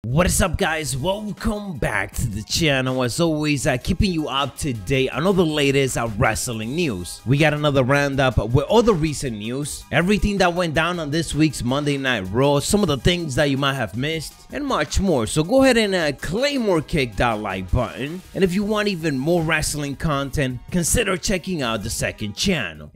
What is up, guys? Welcome back to the channel. As always, keeping you up to date on all the latest wrestling news. We got another roundup with all the recent news, everything that went down on this week's Monday Night Raw, some of the things that you might have missed, and much more. So go ahead and Claymore kick that like button, and if you want even more wrestling content, consider checking out the second channel.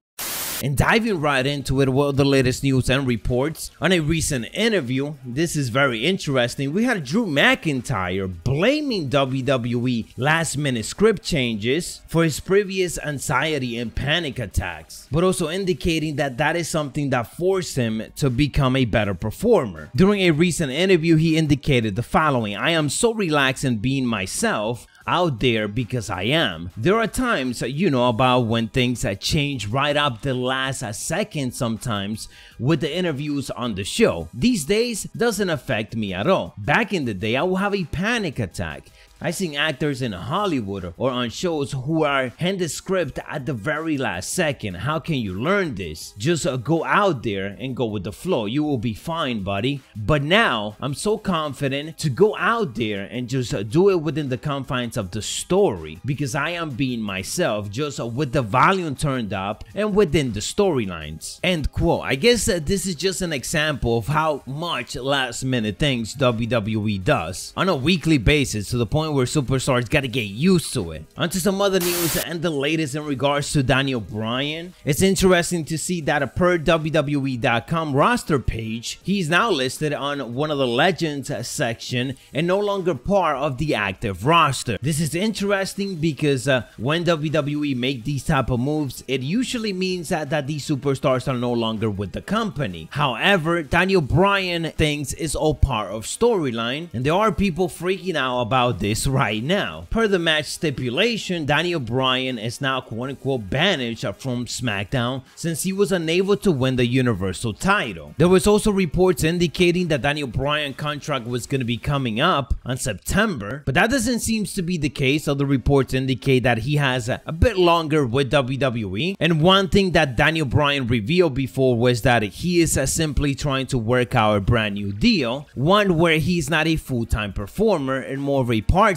And diving right into it with the latest news and reports, on a recent interview, this is very interesting, we had Drew McIntyre blaming WWE last-minute script changes for his previous anxiety and panic attacks, but also indicating that that is something that forced him to become a better performer. During a recent interview, he indicated the following: "I am so relaxed in being myself out there because I am. There are times, about when things change right up the last second sometimes with the interviews on the show. These days doesn't affect me at all. Back in the day, I would have a panic attack. I've seen actors in Hollywood or on shows who are handed script at the very last second. How can you learn this? Just go out there and go with the flow. You will be fine, buddy. But now I'm so confident to go out there and just do it within the confines of the story because I am being myself, just with the volume turned up and within the storylines." End quote. I guess this is just an example of how much last minute things WWE does on a weekly basis, to the point where superstars gotta get used to it. Onto some other news and the latest in regards to Daniel Bryan. It's interesting to see that per WWE.com roster page, he's now listed on one of the Legends section and no longer part of the active roster. This is interesting because when WWE make these type of moves, it usually means that these superstars are no longer with the company. However, Daniel Bryan thinks it's all part of storyline, and there are people freaking out about this right now. Per the match stipulation, Daniel Bryan is now quote-unquote banished from SmackDown since he was unable to win the Universal title. There was also reports indicating that Daniel Bryan's contract was going to be coming up on September, but that doesn't seem to be the case. Other reports indicate that he has a bit longer with WWE, and one thing that Daniel Bryan revealed before was that he is simply trying to work out a brand new deal, one where he's not a full-time performer and more of a part-timer,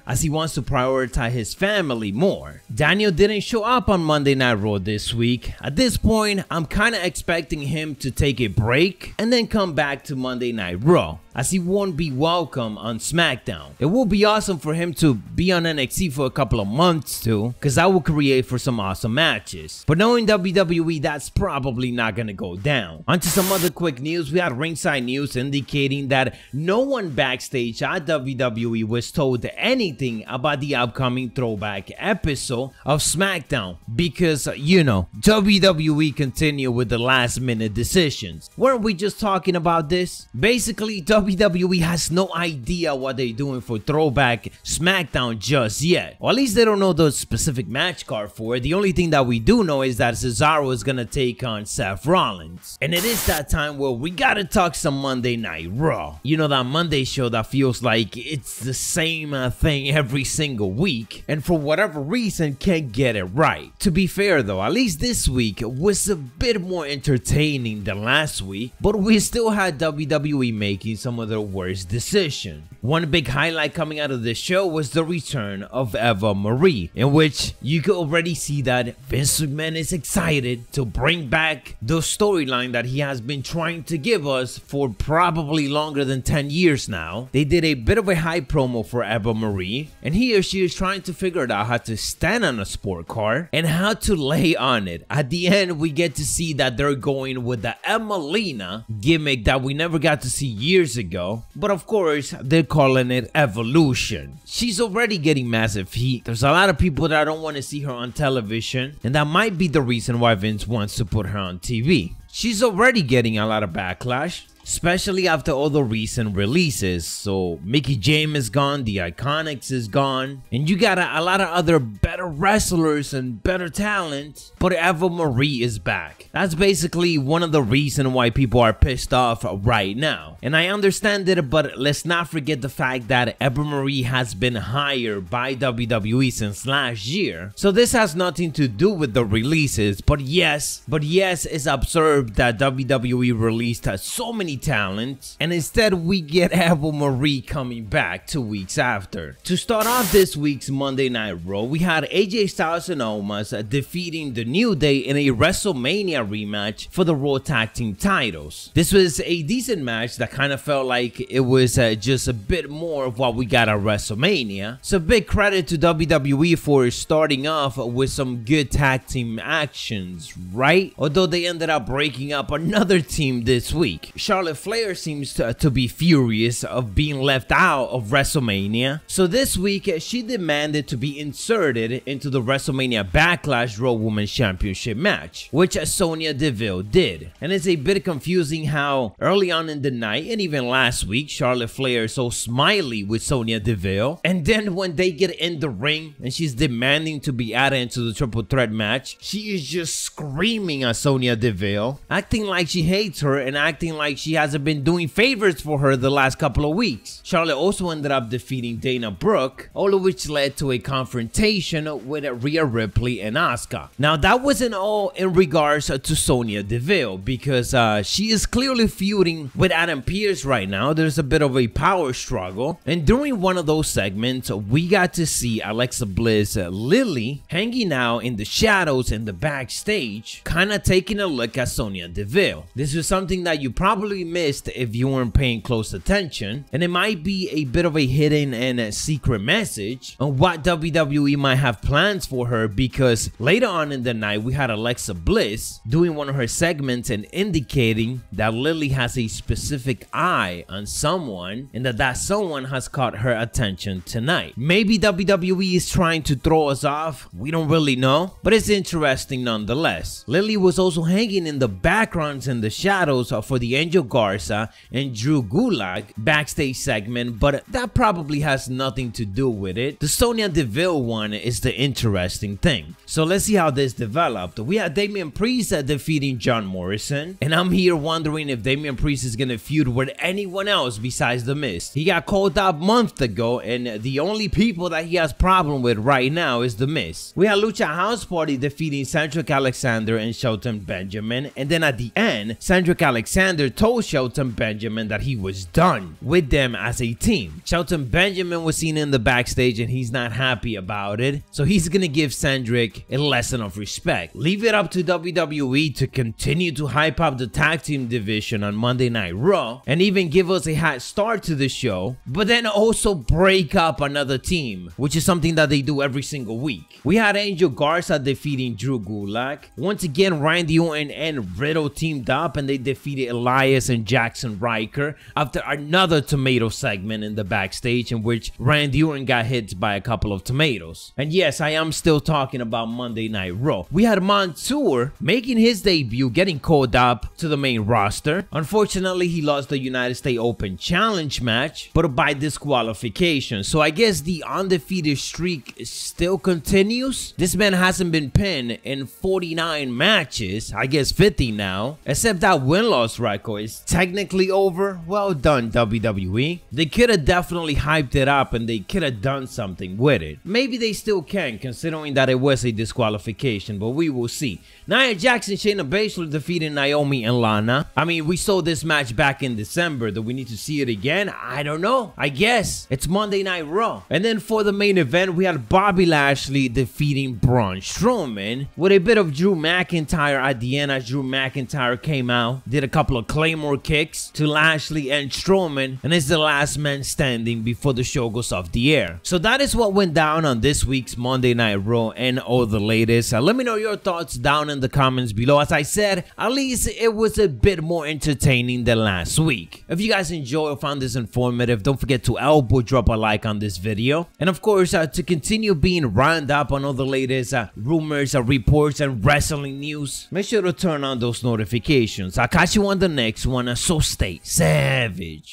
as he wants to prioritize his family more. Daniel didn't show up on Monday Night Raw this week. At this point, I'm kind of expecting him to take a break and then come back to Monday Night Raw, as he won't be welcome on SmackDown. It will be awesome for him to be on NXT for a couple of months too, because that will create for some awesome matches. But knowing WWE, that's probably not gonna go down. Onto some other quick news. We had ringside news indicating that no one backstage at WWE was told anything about the upcoming throwback episode of SmackDown because, WWE continue with the last minute decisions. Weren't we just talking about this? Basically, WWE has no idea what they're doing for throwback SmackDown just yet. Or at least they don't know the specific match card for it. The only thing that we do know is that Cesaro is gonna take on Seth Rollins. And it is that time where we gotta talk some Monday Night Raw. That Monday show that feels like it's the same thing every single week, and for whatever reason can't get it right. To be fair though, at least this week was a bit more entertaining than last week, but we still had WWE making some of their worst decisions. One big highlight coming out of this show was the return of Eva Marie, in which you could already see that Vince McMahon is excited to bring back the storyline that he has been trying to give us for probably longer than 10 years now. They did a bit of a hype promo for Eva Marie, and he or she is trying to figure out how to stand on a sport car and how to lay on it. At the end, we get to see that they're going with the Emelina gimmick that we never got to see years ago, but of course, they're calling it Evolution. She's already getting massive heat. There's a lot of people that don't want to see her on television, and that might be the reason why Vince wants to put her on TV. She's already getting a lot of backlash, especially after all the recent releases. So Mickie James is gone, the Iconics is gone, and you got a lot of other better better wrestlers and better talent, but Eva Marie is back. That's basically one of the reasons why people are pissed off right now. And I understand it, but let's not forget the fact that Eva Marie has been hired by WWE since last year. So this has nothing to do with the releases, but yes, it's absurd that WWE released so many talents, and instead we get Eva Marie coming back 2 weeks after. To start off this week's Monday Night Raw, we had AJ Styles and Omos defeating The New Day in a WrestleMania rematch for the Raw Tag Team titles. This was a decent match that kind of felt like it was just a bit more of what we got at WrestleMania. So big credit to WWE for starting off with some good tag team actions, right? Although they ended up breaking up another team this week. Charlotte Flair seems to be furious of being left out of WrestleMania. So this week, she demanded to be inserted into the WrestleMania Backlash Raw Women's Championship match, which Sonya Deville did. And it's a bit confusing how early on in the night and even last week, Charlotte Flair is so smiley with Sonya Deville, and then when they get in the ring and she's demanding to be added into the triple threat match, she is just screaming at Sonya Deville, acting like she hates her and acting like she hasn't been doing favors for her the last couple of weeks. Charlotte also ended up defeating Dana Brooke, all of which led to a confrontation with Rhea Ripley and Asuka. Now that wasn't all in regards to Sonya Deville, because she is clearly feuding with Adam Pearce right now. There's a bit of a power struggle, and during one of those segments we got to see Alexa Bliss, Lily, hanging out in the shadows in the backstage, kind of taking a look at Sonya Deville. This was something that you probably missed if you weren't paying close attention, and it might be a bit of a hidden and secret message on what WWE might have plans for her, because later on in the night we had Alexa Bliss doing one of her segments and indicating that Lily has a specific eye on someone and that someone has caught her attention tonight. Maybe WWE is trying to throw us off, we don't really know, but it's interesting nonetheless. Lily was also hanging in the backgrounds and the shadows for the Angel Garza and Drew Gulak backstage segment, but that probably has nothing to do with it. The Sonya Deville one is the interesting thing. So let's see how this developed. We had Damian Priest defeating John Morrison, and I'm here wondering if Damian Priest is gonna feud with anyone else besides The Miz. He got called out months ago, and the only people that he has problem with right now is The Miz. We had Lucha House Party defeating Cedric Alexander and Shelton Benjamin, and then at the end, Cedric Alexander told Shelton Benjamin that he was done with them as a team. Shelton Benjamin was seen in the backstage and he's not happy about it, so he's gonna give Cedric a lesson of respect. Leave it up to WWE to continue to hype up the tag team division on Monday Night Raw and even give us a hot start to the show, but then also break up another team, which is something that they do every single week. We had Angel Garza defeating Drew Gulak. Once again, Randy Orton and Riddle teamed up and they defeated Elias and Jackson Riker after another tomato segment in the backstage in which Randy Orton got hit by a couple of tomatoes. And yes, I am still talking about Monday Night Raw. We had Mansoor making his debut, getting called up to the main roster. Unfortunately, he lost the United States Open Challenge match, but by disqualification. So I guess the undefeated streak still continues. This man hasn't been pinned in 49 matches, I guess 50 now, except that win-loss record is technically over. Well done, WWE. They could have definitely hyped it up and they could have done something with it. Maybe they still can, considering that it was a disqualification, but we will see. Nia Jax and Shayna Baszler defeating Naomi and Lana. I mean, we saw this match back in December. Do we need to see it again? I don't know. I guess. It's Monday Night Raw. And then for the main event, we had Bobby Lashley defeating Braun Strowman with a bit of Drew McIntyre at the end, as Drew McIntyre came out, did a couple of Claymore kicks to Lashley and Strowman, and is the last man standing before the show goes off the air. So that is what went down on this week's Monday Night Raw and all the latest. Let me know your thoughts down in the comments below. As I said, at least it was a bit more entertaining than last week. If you guys enjoyed or found this informative, don't forget to elbow drop a like on this video. And of course, to continue being round up on all the latest rumors, reports, and wrestling news, make sure to turn on those notifications. I'll catch you on the next one, so stay savage.